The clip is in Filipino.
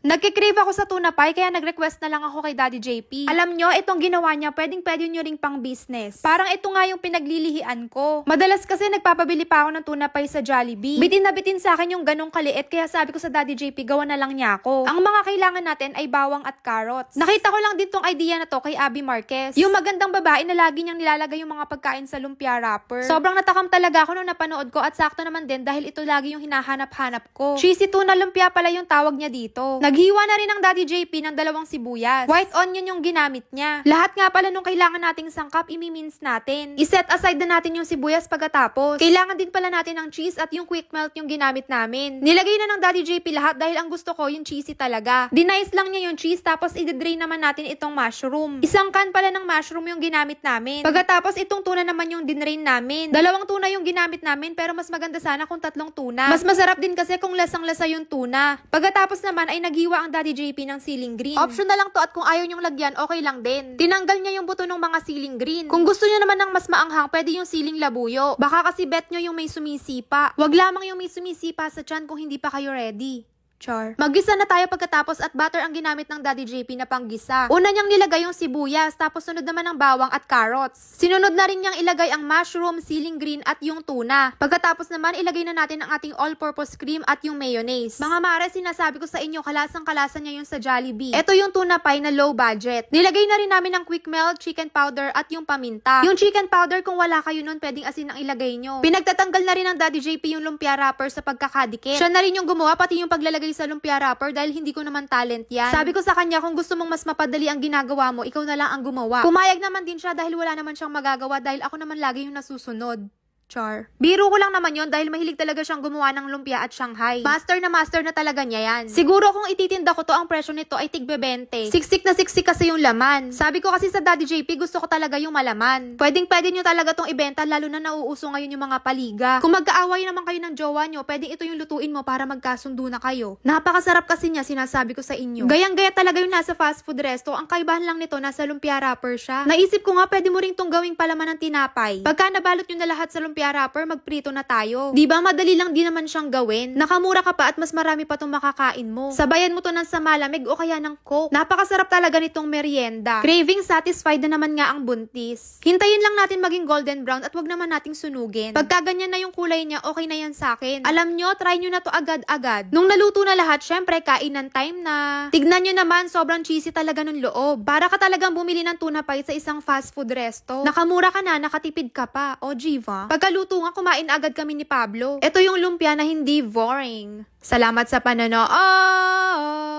Nagkikrave ako sa tuna pie kaya nag-request na lang ako kay Daddy JP. Alam nyo, itong ginawa niya pwedeng-pwede nyo ring pang business. Parang ito nga yung pinaglilihian ko. Madalas kasi nagpapabili pa ako ng tuna pie sa Jollibee. Bitin na bitin sa akin yung ganong kaliit kaya sabi ko sa Daddy JP gawa na lang niya ako. Ang mga kailangan natin ay bawang at carrots. Nakita ko lang din tong idea na to kay Abby Marquez. Yung magandang babae na lagi niyang nilalagay yung mga pagkain sa lumpia wrapper. Sobrang natakam talaga ako nung napanood ko at sakto naman din dahil ito lagi yung hinahanap-hanap ko. Cheesy tuna lumpia pala yung tawag niya dito. Naghiwa na rin ang Daddy JP ng 2 sibuyas. White onion yung ginamit niya. Lahat nga pala nung kailangan nating sangkap, imi-mince natin. I-set aside na natin yung sibuyas pagkatapos. Kailangan din pala natin ng cheese at yung quick melt yung ginamit namin. Nilagay na ng Daddy JP lahat dahil ang gusto ko yung cheesy talaga. Dinice lang niya yung cheese tapos i-drain naman natin itong mushroom. Isang can pala ng mushroom yung ginamit namin. Pagkatapos itong tuna naman yung dinrain namin. 2 tuna yung ginamit namin pero mas maganda sana kung 3 tuna. Mas masarap din kasi kung lasang-lasa yung tuna. Pagkatapos naman ay naghiwa ang Daddy JP ng ceiling green. Option na lang to at kung ayaw nyong lagyan, okay lang din. Tinanggal niya yung buto ng mga ceiling green. Kung gusto niyo naman ng mas maanghang, pwede yung ceiling labuyo. Baka kasi bet nyo yung may sumisipa. Wag lamang yung may sumisipa sa tiyan kung hindi pa kayo ready. Char. Maggisa na tayo pagkatapos at butter ang ginamit ng Daddy JP na panggisa. Una niyang nilagay yung sibuyas, tapos sunod naman ang bawang at carrots. Sinunod na rin niyang ilagay ang mushroom, ceiling green at yung tuna. Pagkatapos naman, ilagay na natin ang ating all-purpose cream at yung mayonnaise. Mga mare, sinasabi ko sa inyo, kalasang-kalasa niya yung sa Jollibee. Ito yung tuna pie na low budget. Nilagay na rin namin ang quick melt, chicken powder at yung paminta. Yung chicken powder, kung wala kayo nun, pwedeng asin ang ilagay nyo. Pinagtatanggal na rin ng Daddy JP yung lumpia wrapper sa pagkakadikit. Siya na rin yung gumawa, pati yung paglalagay sa lumpia wrapper dahil hindi ko naman talent yan. Sabi ko sa kanya, kung gusto mong mas mapadali ang ginagawa mo, ikaw na lang ang gumawa. Pumayag naman din siya dahil wala naman siyang magagawa dahil ako naman lagi yung nasusunod. Char. Biro ko lang naman yon dahil mahilig talaga siyang gumawa ng lumpia at Shanghai. Master na talaga niya yan. Siguro kung ititinda ko to, ang presyo nito ay tigbe 20. Siksik na siksik kasi yung laman. Sabi ko kasi sa Daddy JP, gusto ko talaga yung malaman. Pwedeng-pwede nyo talaga tong ibenta lalo na nauuso ngayon yung mga paliga. Kung magkaaway naman kayo ng jowa nyo, pwedeng ito yung lutuin mo para magkasundo na kayo. Napakasarap kasi niya, sinasabi ko sa inyo. Gayang-gaya talaga yung nasa fast food resto. Ang kaibahan lang nito, nasa lumpia wrapper siya. Naisip ko nga, pwede mo ring tong gawing palaman ng tinapay. Pagka nabalot nyo na lahat sa lumpia wrapper, magprito na tayo. Di ba madali lang din naman siyang gawin? Nakamura ka pa at mas marami pa tong makakain mo. Sabayan mo to ng sa malamig o kaya ng coke. Napakasarap talaga nitong merienda. Craving satisfied na naman nga ang buntis. Hintayin lang natin maging golden brown at wag naman nating sunugin. Pagka ganyan na yung kulay niya, okay na yan sa akin. Alam nyo, try nyo na to agad-agad. Nung naluto na lahat, syempre, kainan time na. Tignan nyo naman, sobrang cheesy talaga ng loob. Para ka talagang bumili ng tuna pie sa isang fast food resto. Nakamura ka na, nakatipid ka pa. O, Jiva. Pagkaluto nga, kumain agad kami ni Pablo. Ito yung lumpia na hindi boring. Salamat sa panonood!